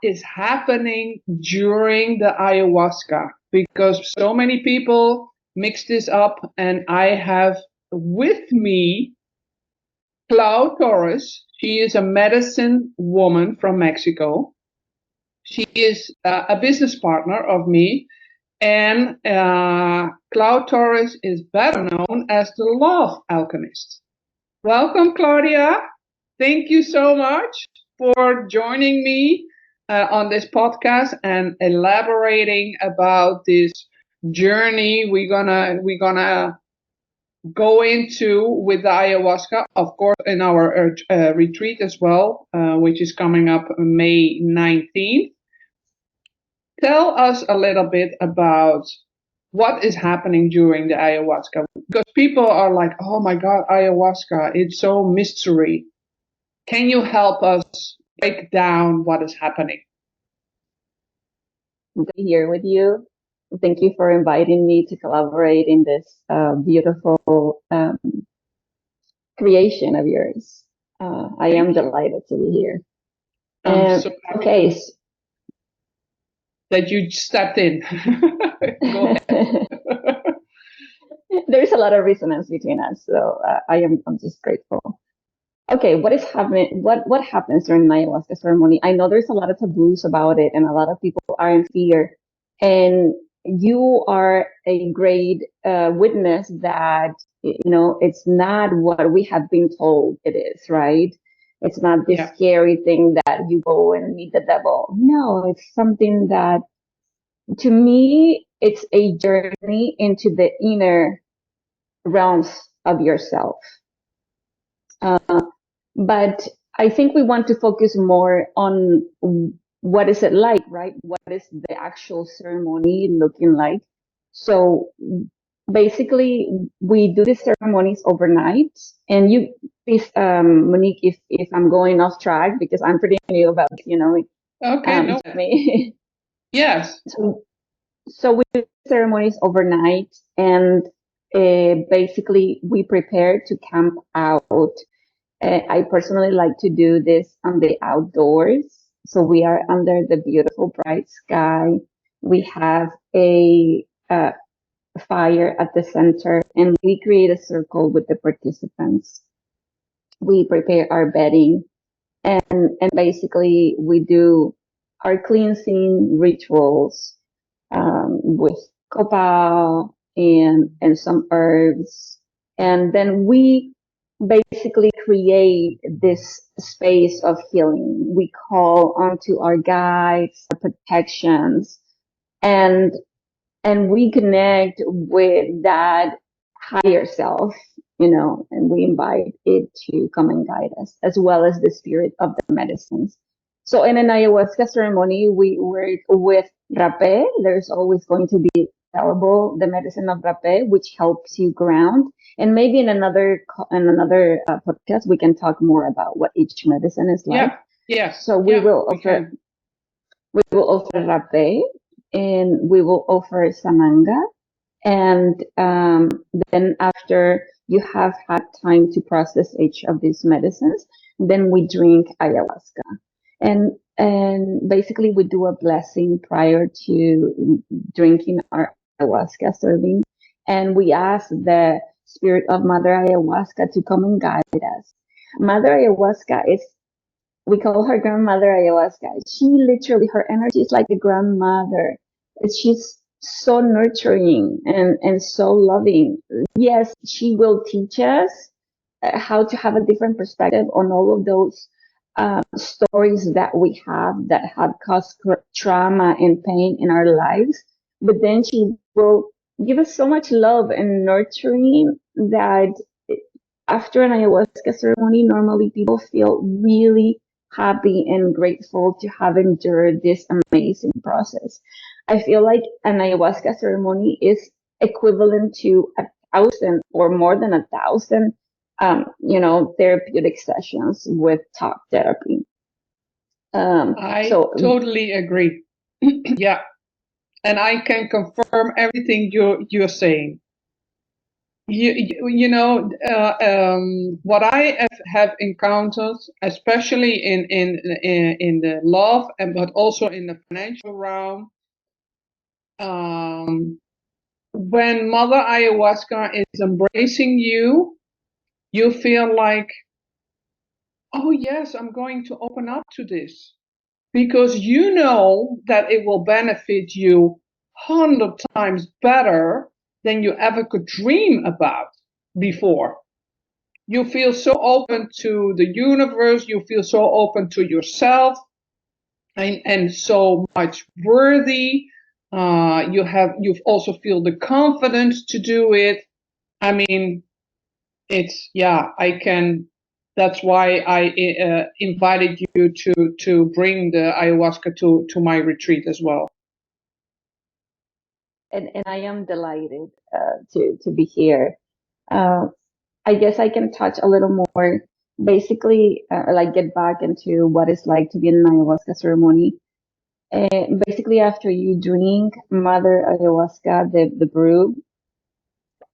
is happening during the ayahuasca, because so many people mix this up, and I have with me Clau Torres. She is a medicine woman from Mexico. She is a business partner of me, and Clau Torres is better known as the Love Alchemist. Welcome, Claudia. Thank you so much for joining me on this podcast and elaborating about this journey we're gonna go into with the ayahuasca, of course, in our retreat as well, which is coming up May 19th. Tell us a little bit about what is happening during the ayahuasca, because people are like, oh my God, ayahuasca, it's so mystery. Can you help us break down what is happening? Good to be here with you. Thank you for inviting me to collaborate in this beautiful creation of yours. I am delighted to be here. I'm so happy okay. that you stepped in. Go ahead. There's a lot of resonance between us, so I'm just grateful. Okay, what is happening? What happens during the ayahuasca ceremony? I know there's a lot of taboos about it, and a lot of people are in fear. And you are a great witness that it's not what we have been told it is, right? It's not this scary thing that you go and meet the devil. No, it's something that, to me, it's a journey into the inner realms of yourself. But I think we want to focus more on what is it like, right? What is the actual ceremony looking like? So basically, we do the ceremonies overnight. And you, please, Monique, if I'm going off track, because I'm pretty new about, Okay, no. me. Yes. So we do ceremonies overnight, and basically we prepare to camp out. I personally like to do this on the outdoors. So we are under the beautiful bright sky. We have a fire at the center, and we create a circle with the participants. We prepare our bedding, and basically we do our cleansing rituals with copal and some herbs, and then we basically create this space of healing. We call onto our guides, our protections, and we connect with that higher self, and we invite it to come and guide us, as well as the spirit of the medicines. So in an ayahuasca ceremony, we work with rapé. There's always going to be available the medicine of rapé, which helps you ground. And maybe in another podcast, we can talk more about what each medicine is like. Yeah. So we will offer rapé, and we will offer sananga. And then after you have had time to process each of these medicines, then we drink ayahuasca. And basically we do a blessing prior to drinking our ayahuasca serving. And we ask the spirit of Mother Ayahuasca to come and guide us. Mother Ayahuasca we call her Grandmother Ayahuasca. She literally, her energy is like a grandmother. She's so nurturing and so loving. Yes, she will teach us how to have a different perspective on all of those stories that we have that have caused trauma and pain in our lives. But then she will give us so much love and nurturing that after an ayahuasca ceremony, normally people feel really happy and grateful to have endured this amazing process. I feel like an ayahuasca ceremony is equivalent to 1,000 or more than 1,000, therapeutic sessions with talk therapy. I totally agree. Yeah. And I can confirm everything you're saying. you know, what I have encountered, especially in the love and but also in the financial realm, um, when Mother Ayahuasca is embracing you, you feel like, oh yes, I'm going to open up to this because you know that it will benefit you 100 times better than you ever could dream about before. You feel so open to the universe, you feel so open to yourself, and so much worthy. You've also feel the confidence to do it. I mean, it's yeah, I can. That's why I invited you to bring the ayahuasca to my retreat as well. And I am delighted to be here. Uh, I guess I can touch a little more, basically, like get back into what it's like to be in an ayahuasca ceremony. Basically, after you drink Mother Ayahuasca, the brew,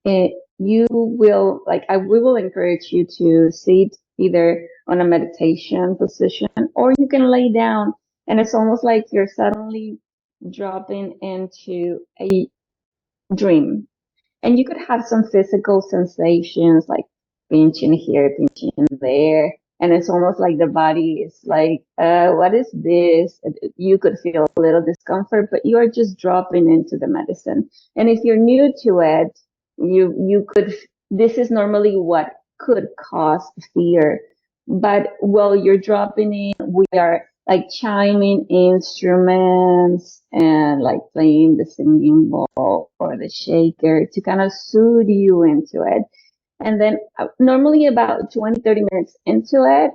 you will we will encourage you to sit either on a meditation position or you can lay down, and it's almost like you're suddenly dropping into a dream. And you could have some physical sensations like pinching here, pinching there. And it's almost like the body is like, what is this? You could feel a little discomfort, but you are just dropping into the medicine. And if you're new to it, you could, this is normally what could cause fear. But while you're dropping in, we are like chiming instruments and like playing the singing bowl or the shaker to kind of soothe you into it. And then normally about 20-30 minutes into it,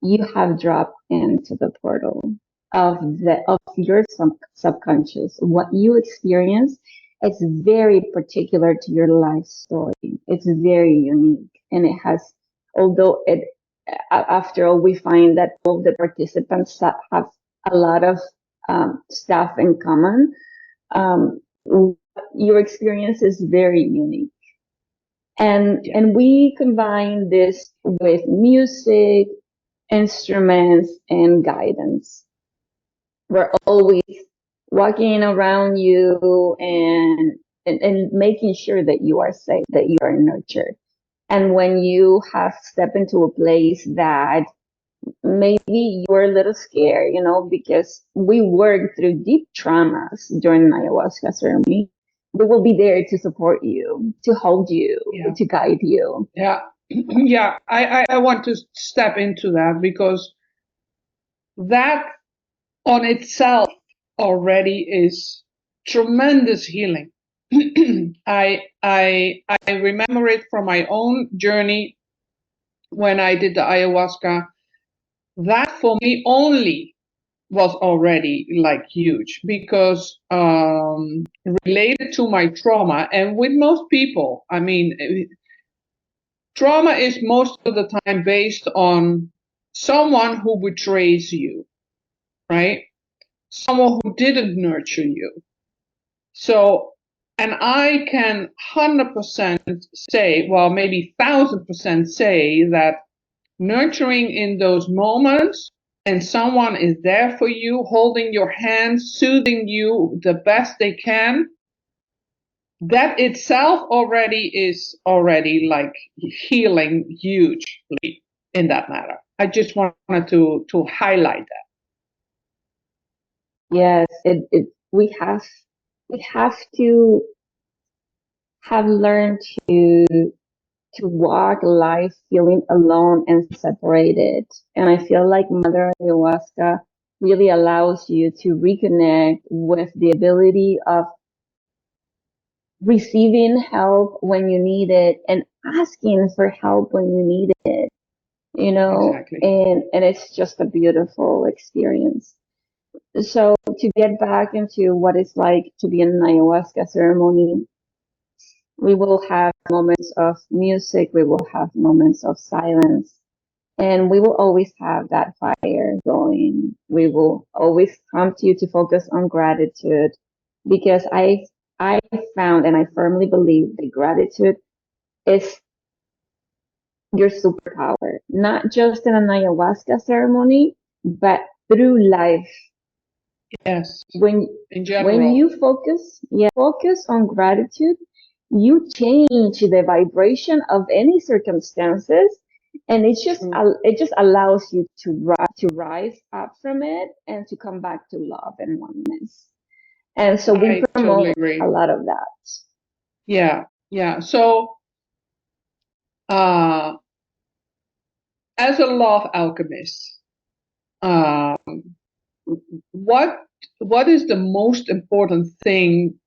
you have dropped into the portal of your subconscious. What you experience is very particular to your life story. It's very unique, and it has, although it after all, we find that all of the participants have a lot of stuff in common. Um, your experience is very unique. And we combine this with music, instruments, and guidance. We're always walking around you and making sure that you are safe, that you are nurtured. And when you have stepped into a place that maybe you're a little scared, because we work through deep traumas during an ayahuasca ceremony, we will be there to support you, to hold you, to guide you. Yeah. Yeah, I want to step into that because that on itself already is tremendous healing. I remember it from my own journey when I did the ayahuasca. That for me only was already like huge because related to my trauma, and with most people, I mean, trauma is most of the time based on someone who betrays you, right? Someone who didn't nurture you. So, and I can 100% say, well, maybe 1,000% say that nurturing in those moments and someone is there for you, holding your hand, soothing you the best they can, that itself already is already like healing hugely in that matter. I just wanted to highlight that. Yes, we have to have learned to walk life feeling alone and separated. And I feel like Mother Ayahuasca really allows you to reconnect with the ability of receiving help when you need it and asking for help when you need it, Exactly. and it's just a beautiful experience. So to get back into what it's like to be in an ayahuasca ceremony, we will have moments of music, we will have moments of silence, and we will always have that fire going. We will always prompt you to focus on gratitude because I found and I firmly believe that gratitude is your superpower, not just in an ayahuasca ceremony, but through life. Yes. When In when general. you focus on gratitude, you change the vibration of any circumstances, and True. it just allows you to rise up from it and to come back to love and oneness. And so we I totally promote a agree. lot of that. Yeah. Yeah. So, uh, as a love alchemist, um, what what is the most important thing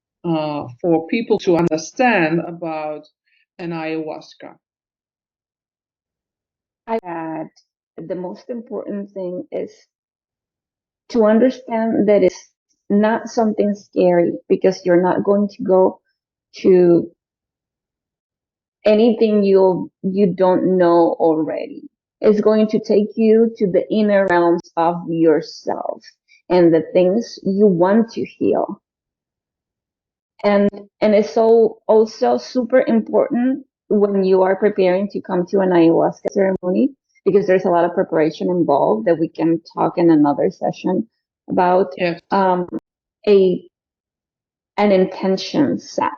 for people to understand about an ayahuasca? I add the most important thing is to understand that it's not something scary because you're not going to go to anything you don't know already. It's going to take you to the inner realms of yourself and the things you want to heal. And it's so also super important when you are preparing to come to an ayahuasca ceremony because there's a lot of preparation involved that we can talk in another session about Yes. a an intention set.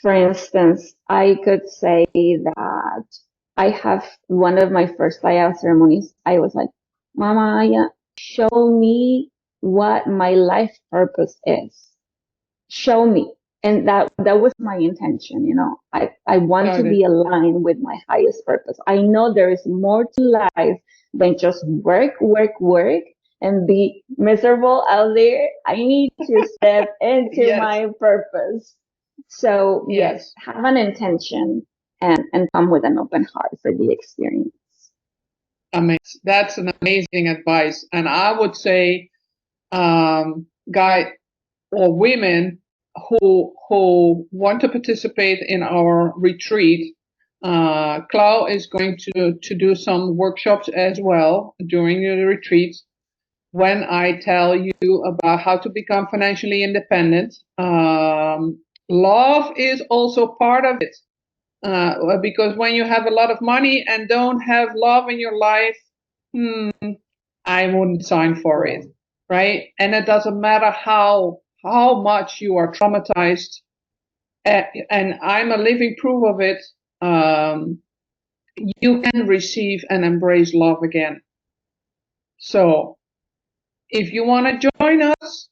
For instance, I could say that I have one of my first ayahuasca ceremonies. I was like, Mama Aya, show me what my life purpose is. Show me. And that was my intention, you know. I want to Got it. be aligned with my highest purpose. I know there is more to life than just work, work, work and be miserable out there. I need to step into Yes. my purpose. So yes, Yes. have an intention and come with an open heart for the experience. Amazing. That's an amazing advice. And I would say, guy or women who want to participate in our retreat, Clau is going to do some workshops as well during the retreat. When I tell you about how to become financially independent, love is also part of it. Because when you have a lot of money and don't have love in your life, hmm, I wouldn't sign for it, right? And it doesn't matter how much you are traumatized, and I'm a living proof of it. Um, you can receive and embrace love again. So if you want to join us,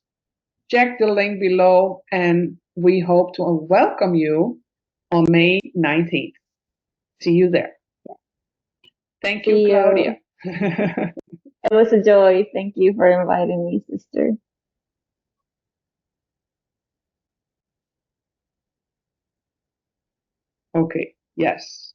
check the link below, and we hope to welcome you on May 19th. See you there. Thank you, See Claudia. you. It was a joy. Thank you for inviting me, sister. Okay, yes.